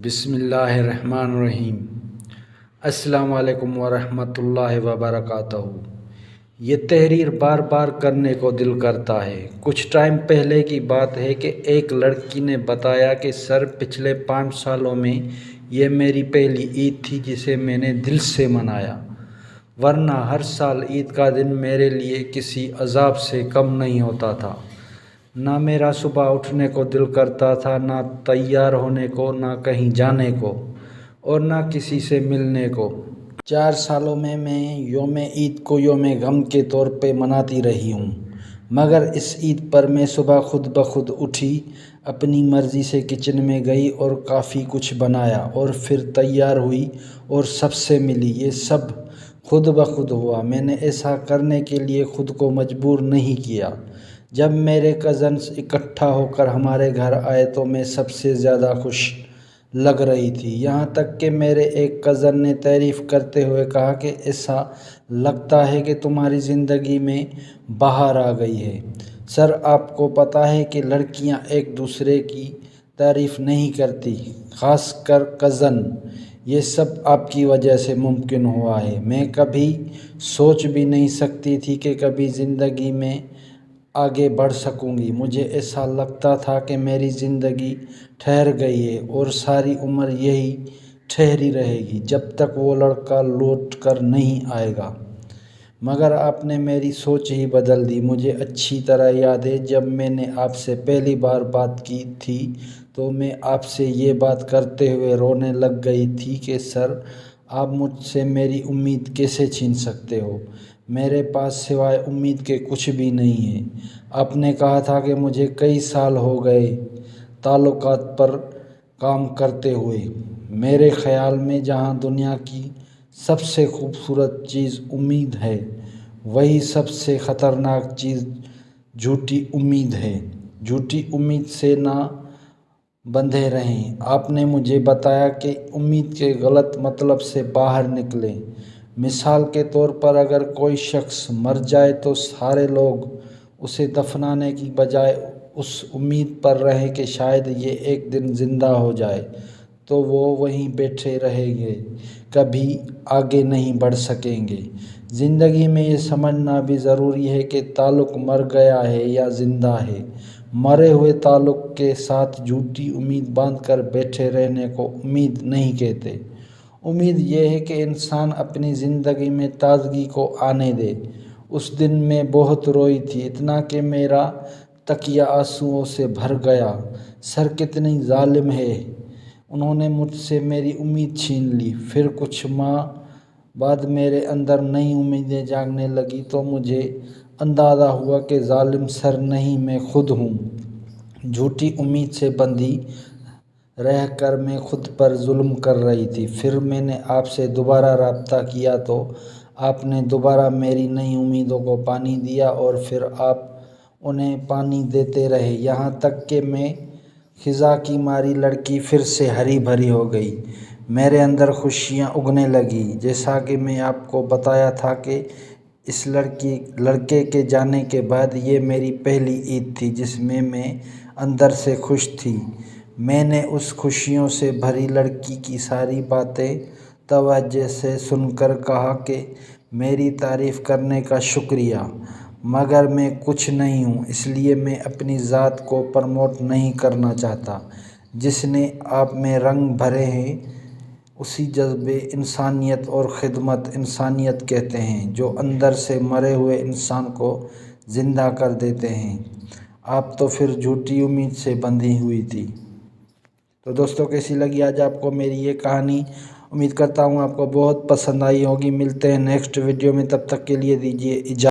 بسم اللہ الرحمن الرحیم۔ السلام علیکم ورحمۃ اللہ وبرکاتہ۔ یہ تحریر بار بار کرنے کو دل کرتا ہے۔ کچھ ٹائم پہلے کی بات ہے کہ ایک لڑکی نے بتایا کہ سر پچھلے 5 سالوں میں یہ میری پہلی عید تھی جسے میں نے دل سے منایا، ورنہ ہر سال عید کا دن میرے لیے کسی عذاب سے کم نہیں ہوتا تھا۔ نہ میرا صبح اٹھنے کو دل کرتا تھا، نہ تیار ہونے کو، نہ کہیں جانے کو، اور نہ کسی سے ملنے کو۔ 4 سالوں میں یوم عید کو یوم غم کے طور پہ مناتی رہی ہوں، مگر اس عید پر میں صبح خود بخود اٹھی، اپنی مرضی سے کچن میں گئی اور کافی کچھ بنایا اور پھر تیار ہوئی اور سب سے ملی۔ یہ سب خود بخود ہوا، میں نے ایسا کرنے کے لیے خود کو مجبور نہیں کیا۔ جب میرے کزنز اکٹھا ہو کر ہمارے گھر آئے تو میں سب سے زیادہ خوش لگ رہی تھی، یہاں تک کہ میرے ایک کزن نے تعریف کرتے ہوئے کہا کہ ایسا لگتا ہے کہ تمہاری زندگی میں بہار آ گئی ہے۔ سر، آپ کو پتہ ہے کہ لڑکیاں ایک دوسرے کی تعریف نہیں کرتی، خاص کر کزن۔ یہ سب آپ کی وجہ سے ممکن ہوا ہے۔ میں کبھی سوچ بھی نہیں سکتی تھی کہ کبھی زندگی میں آگے بڑھ سکوں گی۔ مجھے ایسا لگتا تھا کہ میری زندگی ٹھہر گئی ہے اور ساری عمر یہی ٹھہری رہے گی جب تک وہ لڑکا لوٹ کر نہیں آئے گا، مگر آپ نے میری سوچ ہی بدل دی۔ مجھے اچھی طرح یاد ہے جب میں نے آپ سے پہلی بار بات کی تھی تو میں آپ سے یہ بات کرتے ہوئے رونے لگ گئی تھی کہ سر، آپ مجھ سے میری امید کیسے چھین سکتے ہو؟ میرے پاس سوائے امید کے کچھ بھی نہیں ہے۔ آپ نے کہا تھا کہ مجھے کئی سال ہو گئے تعلقات پر کام کرتے ہوئے۔ میرے خیال میں جہاں دنیا کی سب سے خوبصورت چیز امید ہے، وہی سب سے خطرناک چیز جھوٹی امید ہے۔ جھوٹی امید سے نہ بندھے رہیں۔ آپ نے مجھے بتایا کہ امید کے غلط مطلب سے باہر نکلیں۔ مثال کے طور پر اگر کوئی شخص مر جائے تو سارے لوگ اسے دفنانے کی بجائے اس امید پر رہیں کہ شاید یہ ایک دن زندہ ہو جائے تو وہ وہیں بیٹھے رہیں گے، کبھی آگے نہیں بڑھ سکیں گے۔ زندگی میں یہ سمجھنا بھی ضروری ہے کہ تعلق مر گیا ہے یا زندہ ہے۔ مرے ہوئے تعلق کے ساتھ جھوٹی امید باندھ کر بیٹھے رہنے کو امید نہیں کہتے۔ امید یہ ہے کہ انسان اپنی زندگی میں تازگی کو آنے دے۔ اس دن میں بہت روئی تھی، اتنا کہ میرا تکیہ آنسوؤں سے بھر گیا۔ سر کتنی ظالم ہے، انہوں نے مجھ سے میری امید چھین لی۔ پھر کچھ ماہ بعد میرے اندر نئی امیدیں جاگنے لگیں تو مجھے اندازہ ہوا کہ ظالم سر نہیں، میں خود ہوں۔ جھوٹی امید سے بندھی رہ کر میں خود پر ظلم کر رہی تھی۔ پھر میں نے آپ سے دوبارہ رابطہ کیا تو آپ نے دوبارہ میری نئی امیدوں کو پانی دیا اور پھر آپ انہیں پانی دیتے رہے، یہاں تک کہ میں خزاں کی ماری لڑکی پھر سے ہری بھری ہو گئی۔ میرے اندر خوشیاں اگنے لگیں۔ جیسا کہ میں آپ کو بتایا تھا کہ اس لڑکے کے جانے کے بعد یہ میری پہلی عید تھی جس میں اندر سے خوش تھی۔ میں نے اس خوشیوں سے بھری لڑکی کی ساری باتیں توجہ سے سن کر کہا کہ میری تعریف کرنے کا شکریہ، مگر میں کچھ نہیں ہوں، اس لیے میں اپنی ذات کو پروموٹ نہیں کرنا چاہتا۔ جس نے آپ میں رنگ بھرے ہیں اسی جذبے انسانیت اور خدمت انسانیت کہتے ہیں جو اندر سے مرے ہوئے انسان کو زندہ کر دیتے ہیں۔ آپ تو پھر جھوٹی امید سے بندھی ہوئی تھی۔ تو دوستوں، کیسی لگی آج آپ کو میری یہ کہانی؟ امید کرتا ہوں آپ کو بہت پسند آئی ہوگی۔ ملتے ہیں نیکسٹ ویڈیو میں، تب تک کے لیے دیجیے اجازت۔